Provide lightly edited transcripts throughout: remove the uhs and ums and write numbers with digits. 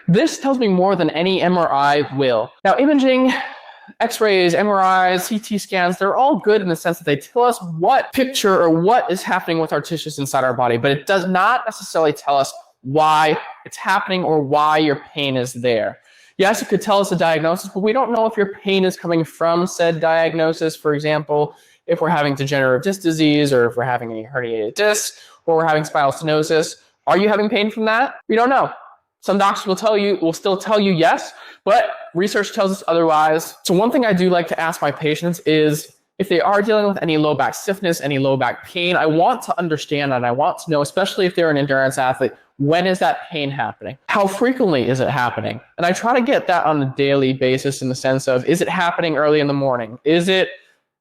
This tells me more than any MRI will. Now, imaging, X-rays, MRIs, CT scans, they're all good in the sense that they tell us what picture or what is happening with our tissues inside our body, but it does not necessarily tell us why it's happening or why your pain is there. Yes, it could tell us a diagnosis, but we don't know if your pain is coming from said diagnosis. For example, if we're having degenerative disc disease, or if we're having any herniated discs, or we're having spinal stenosis. Are you having pain from that? We don't know. Some doctors will still tell you yes, but research tells us otherwise. So one thing I do like to ask my patients is if they are dealing with any low back stiffness, any low back pain, I want to understand and I want to know, especially if they're an endurance athlete, when is that pain happening? How frequently is it happening? And I try to get that on a daily basis in the sense of, is it happening early in the morning? Does it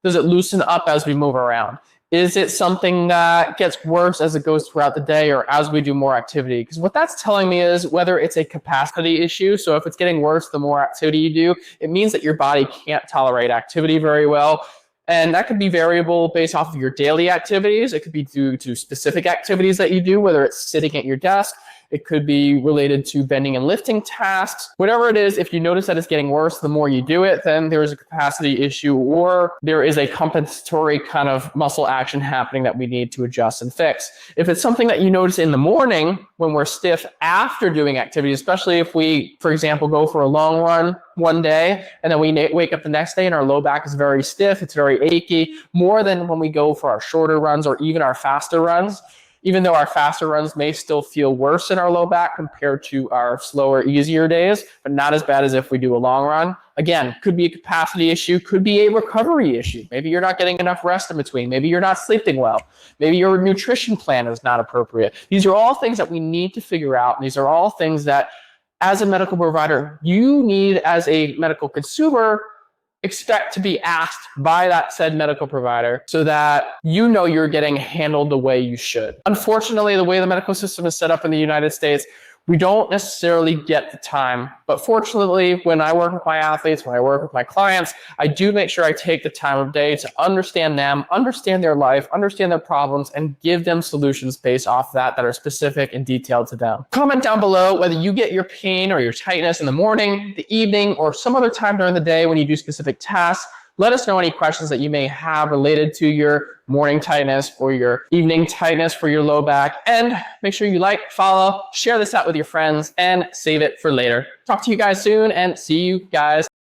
loosen up as we move around? Is it something that gets worse as it goes throughout the day or as we do more activity? Because what that's telling me is whether it's a capacity issue. So if it's getting worse, the more activity you do, it means that your body can't tolerate activity very well. And that could be variable based off of your daily activities. It could be due to specific activities that you do, whether it's sitting at your desk. It could be related to bending and lifting tasks. Whatever it is, if you notice that it's getting worse, the more you do it, then there is a capacity issue or there is a compensatory kind of muscle action happening that we need to adjust and fix. If it's something that you notice in the morning when we're stiff after doing activity, especially if we, for example, go for a long run one day and then we wake up the next day and our low back is very stiff, it's very achy, more than when we go for our shorter runs or even our faster runs. Even though our faster runs may still feel worse in our low back compared to our slower, easier days, but not as bad as if we do a long run. Again, could be a capacity issue, could be a recovery issue. Maybe you're not getting enough rest in between. Maybe you're not sleeping well. Maybe your nutrition plan is not appropriate. These are all things that we need to figure out. And these are all things that, as a medical provider, you need, as a medical consumer, expect to be asked by that said medical provider so that you know you're getting handled the way you should. Unfortunately, the way the medical system is set up in the United States, we don't necessarily get the time. But fortunately, when I work with my athletes, when I work with my clients, I do make sure I take the time of day to understand them, understand their life, understand their problems, and give them solutions based off that are specific and detailed to them. Comment down below whether you get your pain or your tightness in the morning, the evening, or some other time during the day when you do specific tasks. Let us know any questions that you may have related to your morning tightness or your evening tightness for your low back. And make sure you like, follow, share this out with your friends, and save it for later. Talk to you guys soon and see you guys